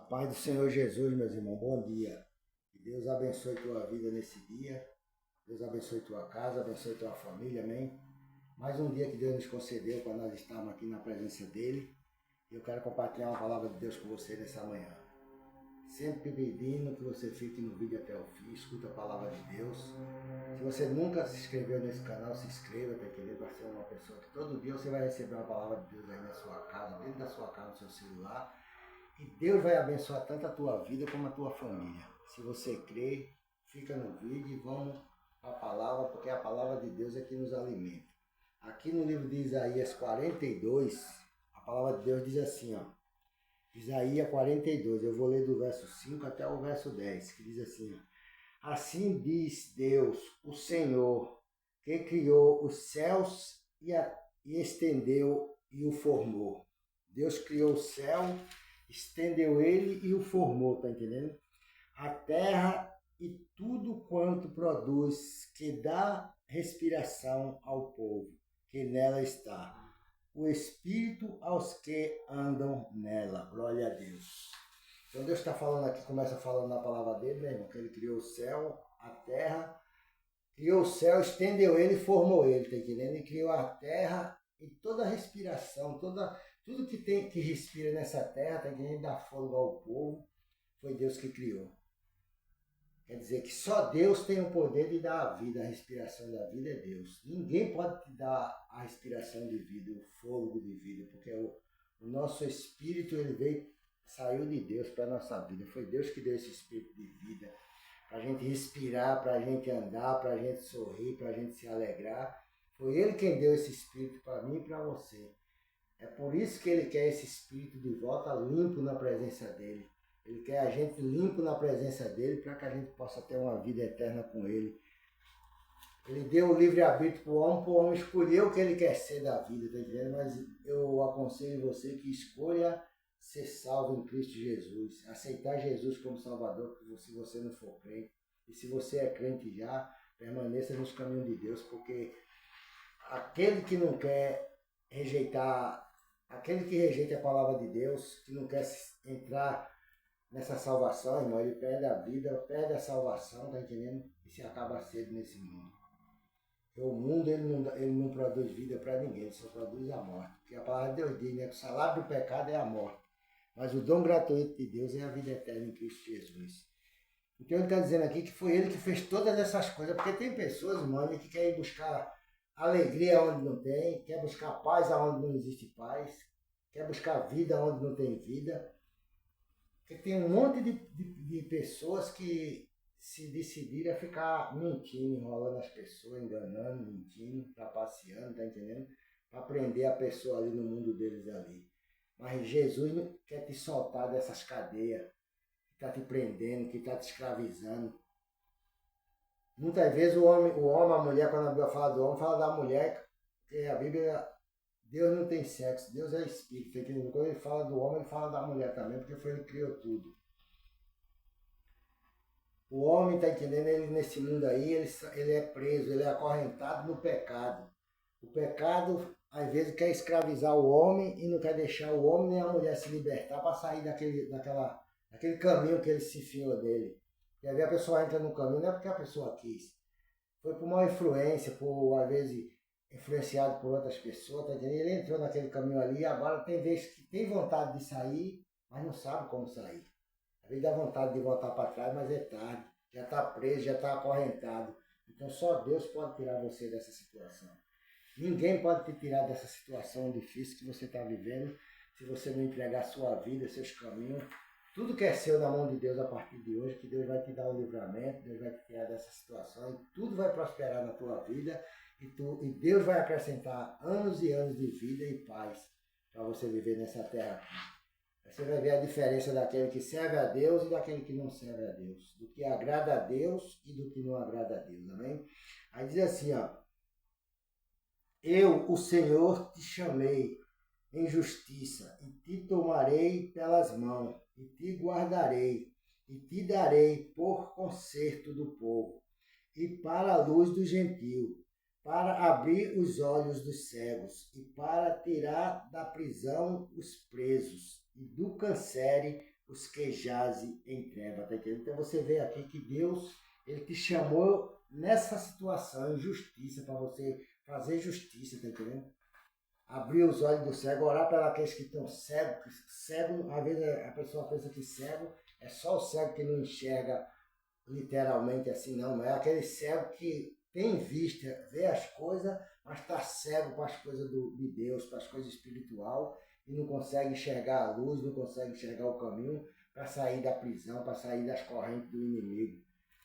Paz do Senhor Jesus, meus irmãos, bom dia. Que Deus abençoe tua vida nesse dia. Deus abençoe tua casa, abençoe tua família, amém? Mais um dia que Deus nos concedeu para nós estarmos aqui na presença dEle. E eu quero compartilhar uma palavra de Deus com você nessa manhã. Sempre pedindo que você fique no vídeo até o fim, escuta a palavra de Deus. Se você nunca se inscreveu nesse canal, se inscreva, tá entendendo? Para ser uma pessoa que todo dia você vai receber uma palavra de Deus aí na sua casa, dentro da sua casa, no seu celular. E Deus vai abençoar tanto a tua vida como a tua família. Se você crê, fica no vídeo e vamos para a palavra, porque a palavra de Deus é que nos alimenta. Aqui no livro de Isaías 42, a palavra de Deus diz assim, ó. Isaías 42, eu vou ler do verso 5 até o verso 10, que diz assim, ó. Assim diz Deus, o Senhor, que criou os céus e estendeu e o formou. Deus criou o céu, estendeu ele e o formou, tá entendendo? A terra e tudo quanto produz, que dá respiração ao povo, que nela está. O Espírito aos que andam nela. Glória a Deus. Então Deus está falando aqui, começa falando na palavra dele, né, irmão? Que ele criou o céu, a terra, criou o céu, estendeu ele e formou ele, tá entendendo? Ele criou a terra e toda a respiração, tudo que respira nessa terra, tá entendendo? Dá fôlego ao povo, foi Deus que criou. Quer dizer que só Deus tem o poder de dar a vida, a respiração da vida é Deus. Ninguém pode te dar a respiração de vida, o fôlego de vida, porque o nosso espírito ele saiu de Deus para a nossa vida. Foi Deus que deu esse espírito de vida, para a gente respirar, para a gente andar, para a gente sorrir, para a gente se alegrar. Foi Ele quem deu esse espírito para mim e para você. É por isso que Ele quer esse espírito de volta limpo na presença dEle. Ele quer a gente limpo na presença dEle para que a gente possa ter uma vida eterna com Ele. Ele deu o livre-arbítrio para o homem escolher o que ele quer ser da vida, tá entendendo? Mas eu aconselho você que escolha ser salvo em Cristo Jesus, aceitar Jesus como Salvador, se você não for crente. E se você é crente já, permaneça nos caminhos de Deus, porque aquele que não quer rejeitar, aquele que rejeita a palavra de Deus, que não quer entrar nessa salvação, irmão, ele perde a vida, perde a salvação, tá entendendo? E se acaba cedo nesse mundo. Porque o mundo ele não produz vida para ninguém, ele só produz a morte. Porque a palavra de Deus diz, né, que o salário do pecado é a morte. Mas o dom gratuito de Deus é a vida eterna em Cristo Jesus. Então ele está dizendo aqui que foi ele que fez todas essas coisas, porque tem pessoas, irmão, que querem buscar alegria onde não tem, quer buscar paz onde não existe paz, quer buscar vida onde não tem vida. Porque tem um monte de pessoas que se decidiram a ficar mentindo, enrolando as pessoas, enganando, mentindo, trapaceando, tá entendendo? Para prender a pessoa ali no mundo deles ali. Mas Jesus quer te soltar dessas cadeias, que está te prendendo, que está te escravizando. Muitas vezes o homem, a mulher, quando a Bíblia fala do homem, fala da mulher, porque a Bíblia, Deus não tem sexo, Deus é espírito. Tá entendendo? Quando ele fala do homem, ele fala da mulher também, porque foi ele que criou tudo. O homem, tá entendendo? Ele nesse mundo aí, ele é preso, ele é acorrentado no pecado. O pecado, às vezes, quer escravizar o homem e não quer deixar o homem nem a mulher se libertar para sair daquele caminho que ele se enfiou dele. E aí a pessoa entra no caminho, não é porque a pessoa quis. Foi por uma influência, às vezes, influenciado por outras pessoas, tá entendendo? Ele entrou naquele caminho ali e agora tem vezes que tem vontade de sair, mas não sabe como sair. Às vezes dá vontade de voltar para trás, mas é tarde. Já está preso, já está acorrentado. Então só Deus pode tirar você dessa situação. Ninguém pode te tirar dessa situação difícil que você está vivendo se você não entregar sua vida, seus caminhos. Tudo que é seu na mão de Deus a partir de hoje, que Deus vai te dar um livramento, Deus vai te tirar dessa situação e tudo vai prosperar na tua vida e Deus vai acrescentar anos e anos de vida e paz para você viver nessa terra aqui. Você vai ver a diferença daquele que serve a Deus e daquele que não serve a Deus. Do que agrada a Deus e do que não agrada a Deus, amém? Aí diz assim, ó. Eu, o Senhor, te chamei em justiça e te tomarei pelas mãos e te guardarei e te darei por conserto do povo e para a luz do gentio, para abrir os olhos dos cegos e para tirar da prisão os presos e do cárcere os que jazem em treva, tá entendendo? Então você vê aqui que Deus, ele te chamou nessa situação, em justiça, para você fazer justiça, tá entendendo? Abrir os olhos do cego, orar para aqueles que estão cegos. Cego, às vezes a pessoa pensa que cego é só o cego que não enxerga literalmente assim, não. É aquele cego que tem vista, vê as coisas, mas está cego para as coisas de Deus, para as coisas espiritual, e não consegue enxergar a luz, não consegue enxergar o caminho para sair da prisão, para sair das correntes do inimigo.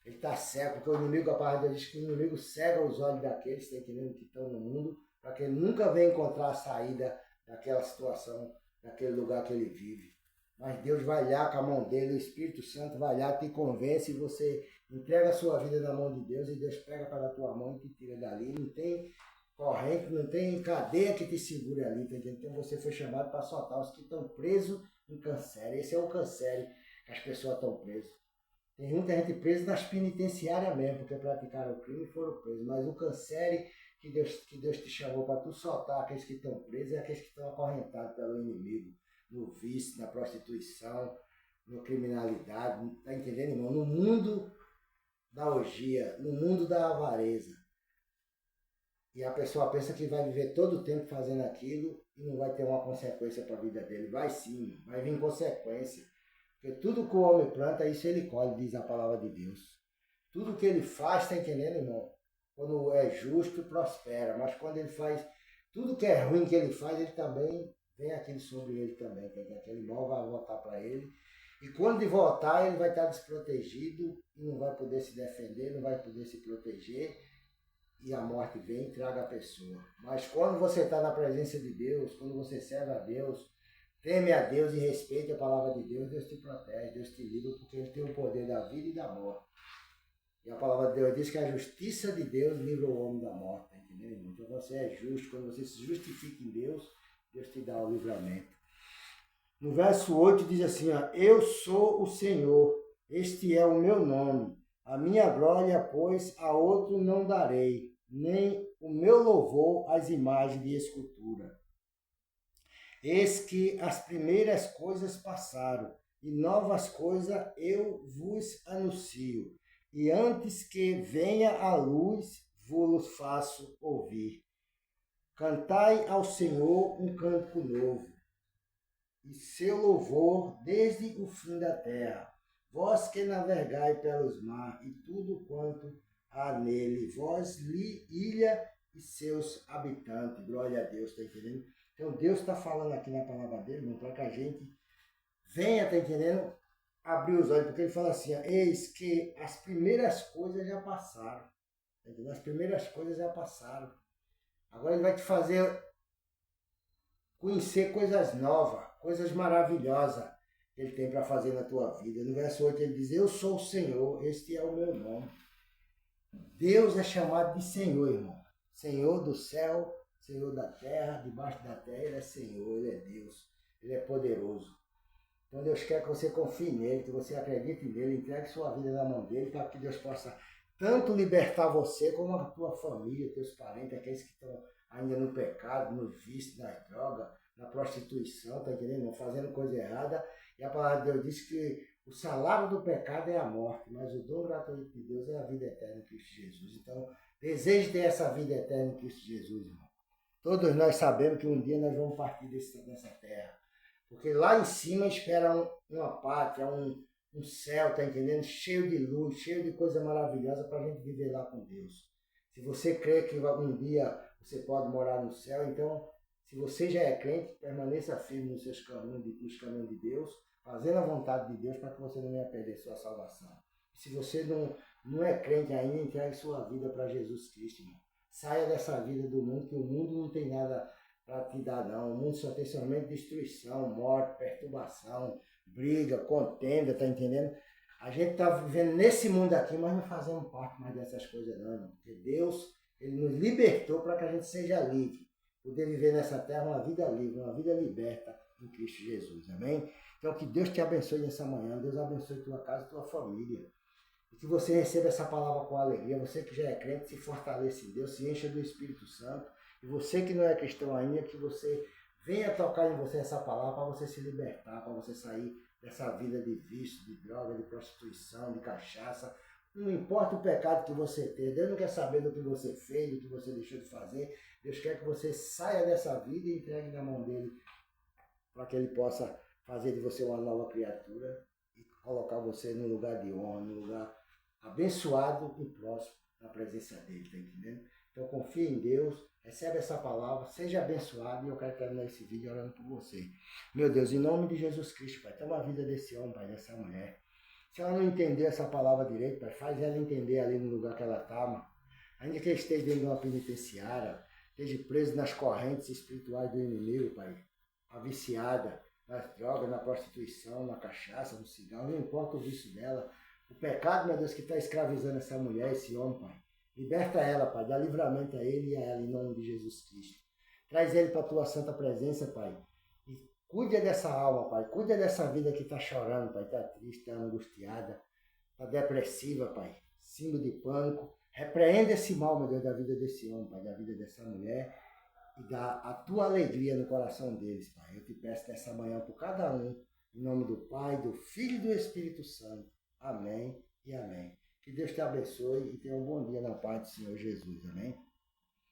Ele está cego, porque o inimigo, a palavra diz que o inimigo cega os olhos daqueles, está entendendo, que estão no mundo, para que ele nunca venha encontrar a saída daquela situação, daquele lugar que ele vive. Mas Deus vai lá com a mão dele, o Espírito Santo vai lá, te convence, e você entrega a sua vida na mão de Deus, e Deus pega pela tua mão e te tira dali. Não tem corrente, não tem cadeia que te segure ali, tá entendendo? Então você foi chamado para soltar os que estão presos em câncer. Esse é o câncer que as pessoas estão presas. Tem muita gente presa nas penitenciárias mesmo, porque praticaram o crime e foram presos. Mas o câncer que Deus te chamou para tu soltar aqueles que estão presos é aqueles que estão acorrentados pelo inimigo, no vício, na prostituição, na criminalidade, tá entendendo, irmão? No mundo da orgia, no mundo da avareza. E a pessoa pensa que vai viver todo o tempo fazendo aquilo e não vai ter uma consequência para a vida dele. Vai sim, vai vir consequência. Porque tudo que o homem planta, isso ele colhe, diz a palavra de Deus. Tudo que ele faz, tá entendendo, irmão? Quando é justo, prospera. Mas quando ele faz, tudo que é ruim que ele faz, ele também, vem aquilo sobre ele também. Aquele mal vai voltar para ele. E quando ele voltar, ele vai estar desprotegido e não vai poder se defender, não vai poder se proteger. E a morte vem e traga a pessoa. Mas quando você está na presença de Deus, quando você serve a Deus, teme a Deus e respeite a palavra de Deus, Deus te protege, Deus te livra, porque Ele tem o poder da vida e da morte. E a palavra de Deus diz que a justiça de Deus livra o homem da morte, tá entendendo? Então você é justo, quando você se justifica em Deus, Deus te dá o livramento. No verso 8 diz assim, ó, eu sou o Senhor, este é o meu nome. A minha glória, pois, a outro não darei, nem o meu louvor às imagens de escultura. Eis que as primeiras coisas passaram, e novas coisas eu vos anuncio. E antes que venha a luz, vos faço ouvir. Cantai ao Senhor um cântico novo, e seu louvor desde o fim da terra. Vós que navegai pelos mares, e tudo quanto há nele, vós ilha e seus habitantes. Glória a Deus, está entendendo? Então Deus está falando aqui na palavra dele, para que a gente venha, está entendendo? Abrir os olhos, porque ele fala assim, ó, eis que as primeiras coisas já passaram. Tá entendendo? As primeiras coisas já passaram. Agora ele vai te fazer conhecer coisas novas, coisas maravilhosas que ele tem para fazer na tua vida. No verso 8 ele diz, eu sou o Senhor, este é o meu nome. Deus é chamado de Senhor, irmão. Senhor do céu, Senhor da terra, debaixo da terra, Ele é Senhor, Ele é Deus, Ele é poderoso. Então Deus quer que você confie nele, que você acredite nele, entregue sua vida na mão dele, para que Deus possa tanto libertar você, como a tua família, teus parentes, aqueles que estão ainda no pecado, no vício, na droga, na prostituição, tá entendendo? Fazendo coisa errada. E a palavra de Deus diz que o salário do pecado é a morte, mas o dom gratuito de Deus é a vida eterna em Cristo Jesus. Então, deseje ter essa vida eterna em Cristo Jesus, irmão. Todos nós sabemos que um dia nós vamos partir dessa terra. Porque lá em cima espera uma pátria, um céu, tá entendendo? Cheio de luz, cheio de coisa maravilhosa para a gente viver lá com Deus. Se você crê que um dia você pode morar no céu, então, se você já é crente, permaneça firme nos seus caminhos, nos caminhos de Deus, fazendo a vontade de Deus para que você não venha perder sua salvação. Se você não é crente ainda, entregue sua vida para Jesus Cristo, irmão. Saia dessa vida do mundo, que o mundo não tem nada para te dar, não. O mundo só tem somente destruição, morte, perturbação, briga, contenda, tá entendendo? A gente está vivendo nesse mundo aqui, mas não fazemos parte mais dessas coisas, não, irmão. Porque Deus, Ele nos libertou para que a gente seja livre. Poder viver nessa terra uma vida livre, uma vida liberta em Cristo Jesus, amém? Então que Deus te abençoe nessa manhã, Deus abençoe tua casa e tua família. E que você receba essa palavra com alegria, você que já é crente, se fortaleça em Deus, se encha do Espírito Santo. E você que não é cristão ainda, que você venha tocar em você essa palavra para você se libertar, para você sair dessa vida de vício, de droga, de prostituição, de cachaça. Não importa o pecado que você tem, Deus não quer saber do que você fez, do que você deixou de fazer. Deus quer que você saia dessa vida e entregue na mão dele, para que ele possa fazer de você uma nova criatura e colocar você num lugar de honra, num lugar abençoado e próximo na presença dele, tá entendendo? Então confia em Deus, recebe essa palavra, seja abençoado, e eu quero terminar esse vídeo orando por você. Meu Deus, em nome de Jesus Cristo, Pai, toma a vida desse homem, Pai, dessa mulher. Se ela não entender essa palavra direito, Pai, faz ela entender ali no lugar que ela está, mano. Ainda que esteja dentro de uma penitenciária, esteja preso nas correntes espirituais do inimigo, Pai, a viciada, nas drogas, na prostituição, na cachaça, no cigarro, não importa o vício dela, o pecado, meu Deus, que está escravizando essa mulher, esse homem, Pai. Liberta ela, Pai, dá livramento a ele e a ela, em nome de Jesus Cristo. Traz ele para a tua santa presença, Pai. E cuida dessa alma, Pai. Cuida dessa vida que está chorando, Pai. Está triste, está angustiada, está depressiva, Pai. Símbolo de pânico. Repreenda esse mal, meu Deus, da vida desse homem, Pai, da vida dessa mulher. E dá a tua alegria no coração deles, Pai. Eu te peço nessa manhã por cada um, em nome do Pai, do Filho e do Espírito Santo. Amém e amém. Que Deus te abençoe e tenha um bom dia na paz do Senhor Jesus. Amém.